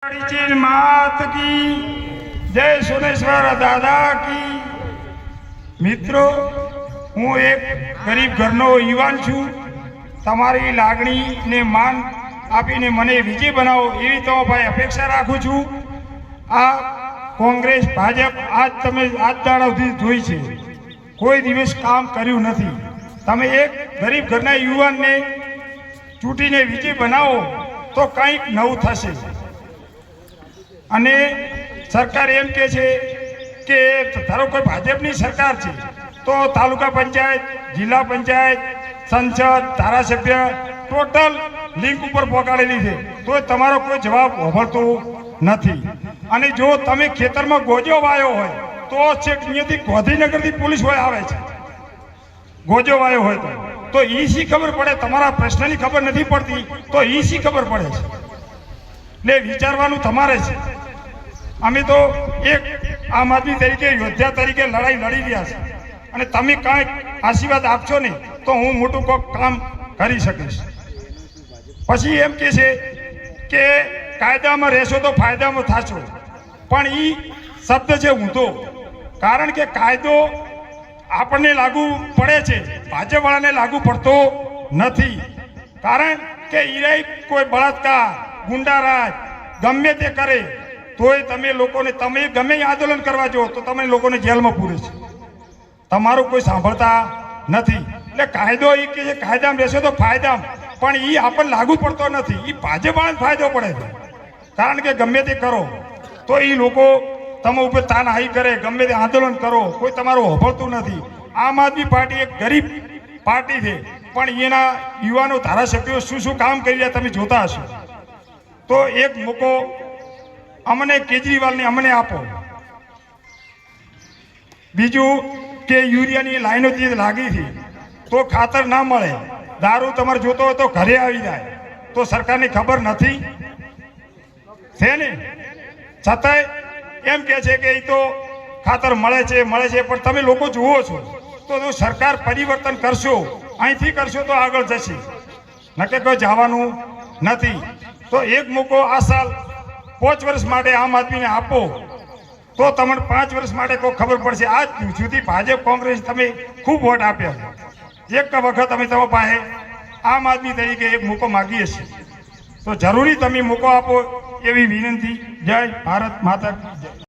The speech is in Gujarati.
मात की जय सोनेश्वर दादा की। मित्रों, हूँ एक गरीब घरनो युवान छूं। तमारी लागणी ने मान आपीने मने विजय बनावो एवी तो भाई अपेक्षा राखुं छूं। आ कांग्रेस भाजप आज तमे आज दाड़ा सुधी जोई छे, कोई दिवस काम कर्युं नथी। तमे एक गरीब घरना युवान ने चूंटीने विजय बनावो तो कंईक नवुं थशे। અને સરકાર એમ કહે છે કે ધારો કોઈ ભાજપની સરકાર છે તો તાલુકા પંચાયત, જિલ્લા પંચાયત, સંસદ, ધારાસભ્ય ટોટલ લિંક ઉપર પહોંચાડેલી છે, તો તમારો કોઈ જવાબ હોભળતો નથી। અને જો તમે ખેતરમાં ગોજો વાયો હોય તો છેક અહીંયાથી ગાંધીનગરથી પોલીસ હોય આવે છે, ગોજો વાયો હોય તો ઈ શી ખબર પડે? તમારા પ્રશ્નની ખબર નથી પડતી તો ઈ શી ખબર પડે છે? એટલે વિચારવાનું તમારે છે। અમે તો એક આમ આદમી તરીકે યોદ્ધા તરીકે લડાઈ લડી રહ્યા છે અને તમે કાંઈક આશીર્વાદ આપશો ને તો હું મોટું કોઈક કામ કરી શકીશ। પછી એમ કહે છે કે કાયદામાં રહેશો તો ફાયદામાં થશો, પણ એ શબ્દ છે ઊંધો। કારણ કે કાયદો આપણને લાગુ પડે છે, ભાજપવાળાને લાગુ પડતો નથી। કારણ કે ઈરાય કોઈ બળાત્કાર, ગુંડારાજ ગમે તે કરે તોય તમે લોકોને તમે ગમે આંદોલન કરવા જો તો તમે લોકોને જેલમાં પૂરે છે, તમારું કોઈ સાંભળતા નથી। એટલે કાયદો એ કે કાયદામાં રહેશો તો ફાયદામાં, પણ એ આપણને લાગુ પડતો નથી। એ ભાજપવાળાને ફાયદો પડે છે, કારણ કે ગમે તે કરો તો એ લોકો તમે ઉપર તાનાશાહી કરે, ગમે તે આંદોલન કરો, કોઈ તમારું હોભળતું નથી। આમ આદમી પાર્ટી એક ગરીબ પાર્ટી છે, પણ એના યુવાનો ધારાસભ્યો શું શું કામ કરી રહ્યા તમે જોતા હશો। તો એક મોકો અમને કેજરીવાલને અમને આપો। બીજું કે યુરિયાની લાઈનો જે લાગી હતી તો ખાતર ના મળે, દારૂ તમારે જોતો હોય તો ઘરે આવી જાય, તો સરકારને ખબર નથી છે ને? છતાંય એમ કહે છે કે એ તો ખાતર મળે છે, પણ તમે લોકો જુઓ છો તો જો સરકાર પરિવર્તન કરશો, અહીંથી કરશો તો આગળ જશે, નકે કોઈ જવાનું નથી। તો એક મોકો આ સાલ 5 વર્ષ માટે આમ આદમીને આપો તો તમને 5 વર્ષ માટે કોઈ ખબર પડશે। આજ સુધી ભાજપ કોંગ્રેસ તમે ખૂબ વોટ આપ્યા, એક વખત અમે તમારા પાસે આમ આદમી તરીકે એક મોકો માગીએ છીએ, તો જરૂરી તમે મોકો આપો એવી વિનંતી। જય ભારત માતા।